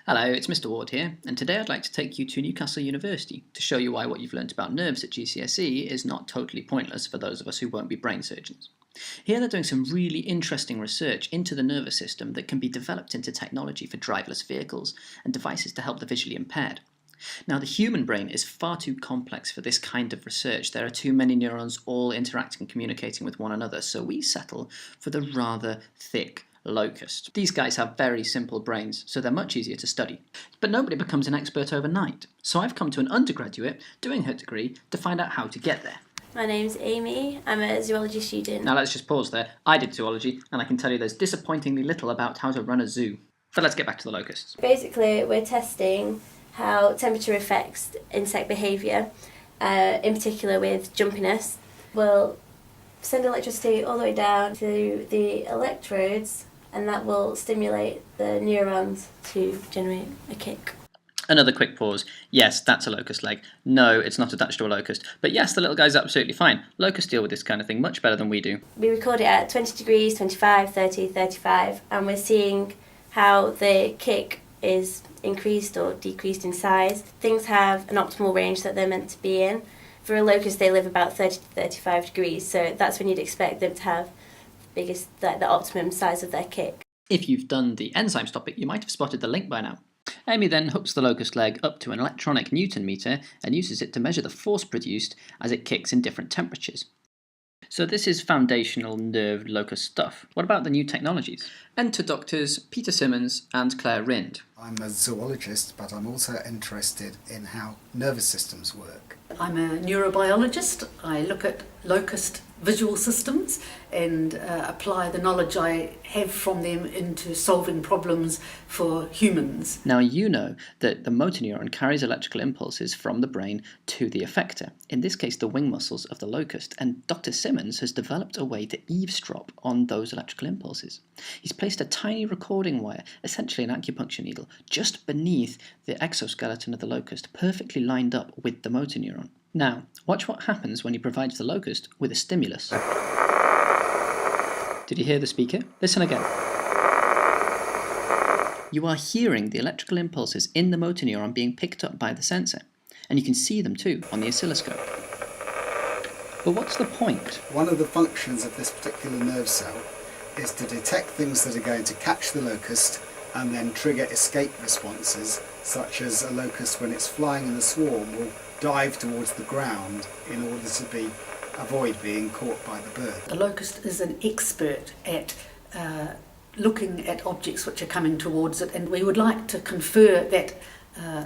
Hello, it's Mr. Ward here, and today I'd like to take you to Newcastle University to show you why what you've learnt about nerves at GCSE is not totally pointless for those of us who won't be brain surgeons. Here they're doing some really interesting research into the nervous system that can be developed into technology for driverless vehicles and devices to help the visually impaired. Now, the human brain is far too complex for this kind of research. There are too many neurons all interacting and communicating with one another, so we settle for the rather thick locust. These guys have very simple brains, so they're much easier to study. But nobody becomes an expert overnight, so I've come to an undergraduate doing her degree to find out how to get there. My name's Amy, I'm a zoology student. Now let's just pause there. I did zoology, and I can tell you there's disappointingly little about how to run a zoo. But let's get back to the locusts. Basically, we're testing how temperature affects insect behaviour, in particular with jumpiness. We'll send electricity all the way down to the electrodes, and that will stimulate the neurons to generate a kick. Another quick pause. Yes, that's a locust leg. No, it's not attached to a locust. But yes, the little guy's absolutely fine. Locusts deal with this kind of thing much better than we do. We record it at 20 degrees, 25, 30, 35, and we're seeing how the kick is increased or decreased in size. Things have an optimal range that they're meant to be in. For a locust, they live about 30 to 35 degrees, so that's when you'd expect them to have the optimum size of their kick. If you've done the enzymes topic, you might have spotted the link by now. Amy then hooks the locust leg up to an electronic Newton meter and uses it to measure the force produced as it kicks in different temperatures. So this is foundational nerve locust stuff. What about the new technologies? Enter doctors Peter Simmons and Claire Rind. I'm a zoologist, but I'm also interested in how nervous systems work. I'm a neurobiologist. I look at locust visual systems and apply the knowledge I have from them into solving problems for humans. Now you know that the motor neuron carries electrical impulses from the brain to the effector, in this case the wing muscles of the locust, and Dr. Simmons has developed a way to eavesdrop on those electrical impulses. He's placed a tiny recording wire, essentially an acupuncture needle, just beneath the exoskeleton of the locust, perfectly lined up with the motor neuron. Now, watch what happens when he provides the locust with a stimulus. Did you hear the speaker? Listen again. You are hearing the electrical impulses in the motor neuron being picked up by the sensor, and you can see them too on the oscilloscope. But what's the point? One of the functions of this particular nerve cell is to detect things that are going to catch the locust and then trigger escape responses, such as a locust when it's flying in the swarm will dive towards the ground in order to avoid being caught by the bird. The locust is an expert at looking at objects which are coming towards it, and we would like to confer that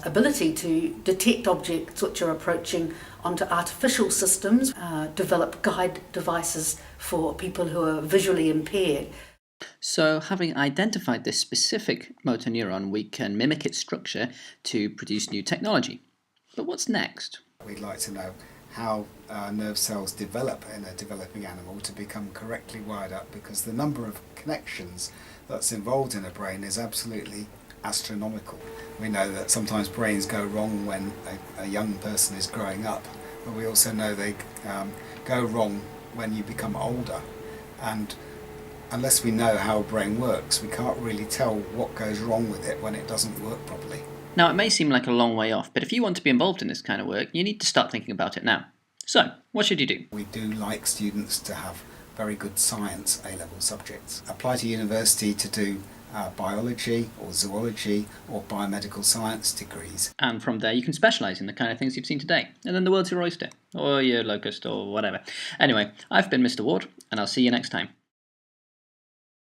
ability to detect objects which are approaching onto artificial systems, develop guide devices for people who are visually impaired. So, having identified this specific motor neuron, we can mimic its structure to produce new technology. But what's next? We'd like to know how nerve cells develop in a developing animal to become correctly wired up, because the number of connections that's involved in a brain is absolutely astronomical. We know that sometimes brains go wrong when a young person is growing up, but we also know they go wrong when you become older. And unless we know how a brain works, we can't really tell what goes wrong with it when it doesn't work properly. Now, it may seem like a long way off, but if you want to be involved in this kind of work, you need to start thinking about it now. So, what should you do? We do like students to have very good science A-level subjects. Apply to university to do biology or zoology or biomedical science degrees. And from there you can specialise in the kind of things you've seen today, and then the world's your oyster, or your locust, or whatever. Anyway, I've been Mr. Ward, and I'll see you next time.